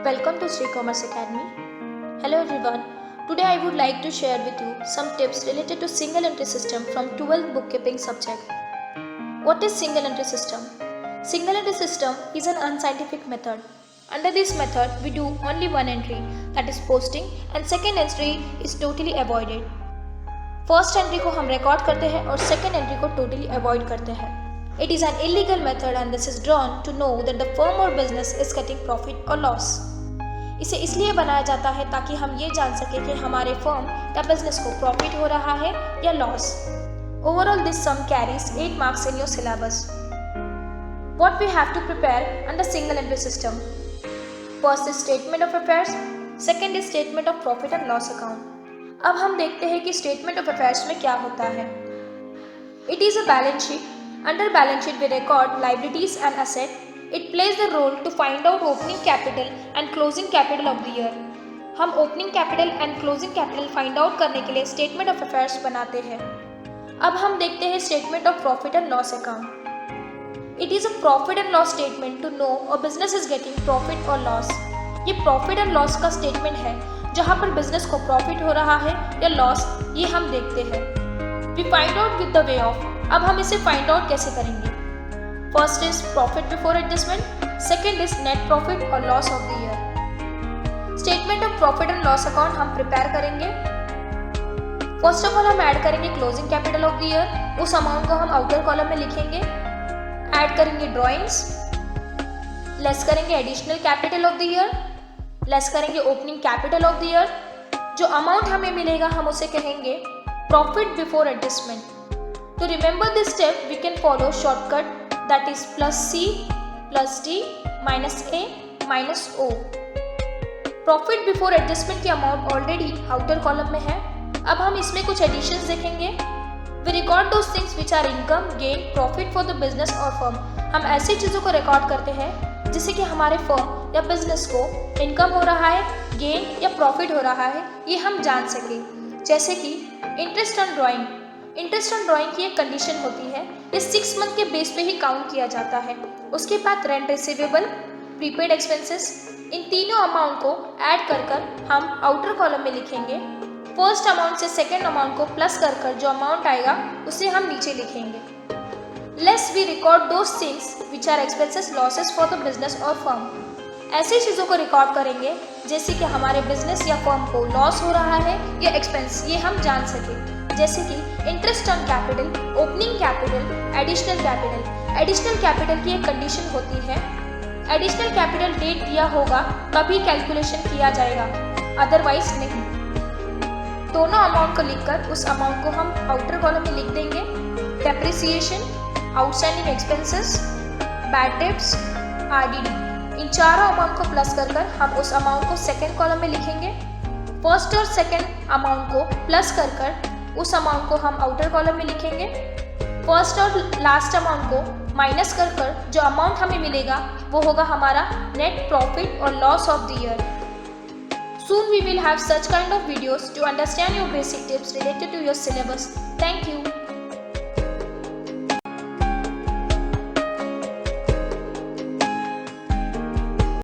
Welcome to Sri Commerce Academy. Hello everyone. Today I would like to share with you some tips related to single entry system from 12th bookkeeping subject. What is single entry system? Single entry system is an unscientific method. Under this method, we do only one entry, that is posting, and second entry is totally avoided. First entry को हम record करते हैं और second entry को totally avoid करते हैं. It is an illegal method and this is drawn to know that the firm or business is getting profit or loss. इसे इसलिए बनाया जाता है ताकि हम ये जान सकें कि हमारे फर्म या बिजनेस को प्रॉफिट हो रहा है या loss. Overall, this sum carries 8 marks in your syllabus. What we have to prepare under single entry system? First is statement of affairs. Second is statement of profit and loss account. अब हम देखते हैं कि statement of affairs में क्या होता है. It is a balance sheet. Under balance sheet we record liabilities and assets. It plays the role to find out opening capital and closing capital of the year. हम opening capital and closing capital find out करने के लिए statement of affairs बनाते हैं. अब हम देखते हैं statement of profit and loss account. It is a profit and loss statement to know a business is getting profit or loss. ये profit and loss का statement है जहाँ पर business को profit हो रहा है या loss, ये हम देखते हैं. We find out with the way of. अब हम इसे find out कैसे करेंगे? First is profit before adjustment. Second is net profit or loss of the year. Statement of profit and loss account हम prepare करेंगे. First of all हम add करेंगे closing capital of the year. उस amount को हम outer column में लिखेंगे. Add करेंगे drawings. Less करेंगे additional capital of the year. Less करेंगे opening capital of the year. जो amount हमें मिलेगा हम उसे कहेंगे profit before adjustment. To remember this step, we can follow shortcut, that is plus C plus D minus A minus O. Profit before adjustment की amount already outer column में है. अब हम इसमें कुछ additions देखेंगे. We record those things which are income, gain, profit for the business or firm. हम ऐसी चीज़ों को record करते हैं जिससे कि हमारे firm या business को income हो रहा है, gain या profit हो रहा है, ये हम जान सकें. जैसे कि interest on drawing. Interest on drawing की एक कंडीशन होती है, ये 6 मंथ के बेस पे ही काउंट किया जाता है. उसके बाद रेंट रिसीवेबल, प्रीपेड एक्सपेंसेस, इन तीनों अमाउंट को ऐड कर हम आउटर कॉलम में लिखेंगे. फर्स्ट अमाउंट से सेकेंड अमाउंट को प्लस कर जो अमाउंट आएगा उसे हम नीचे लिखेंगे. Less we record those things which are expenses losses for the business और फर्म. ऐसी चीज़ों को रिकॉर्ड करेंगे जैसे कि हमारे बिजनेस या फर्म को लॉस हो रहा है या एक्सपेंस, ये हम जान सकें. जैसे कि interest on capital, opening capital, additional capital. Additional capital की एक कंडीशन होती है, एडिशनल कैपिटल डेट दिया होगा तभी कैलकुलेशन किया जाएगा, अदरवाइज नहीं. दोनों अमाउंट को लिखकर उस अमाउंट को हम आउटर कॉलम में लिख देंगे. Depreciation, outstanding expenses, bad debts, RDD, इन चारों अमाउंट को प्लस कर हम उस अमाउंट को सेकेंड कॉलम में लिखेंगे. फर्स्ट और सेकेंड अमाउंट को प्लस कर उस अमाउंट को हम आउटर कॉलम में लिखेंगे. फर्स्ट और लास्ट अमाउंट को माइनस कर जो अमाउंट हमें मिलेगा वो होगा हमारा नेट प्रॉफिट और loss of the year. Soon we will have such kind of videos to understand your basic tips related to your syllabus. Thank you.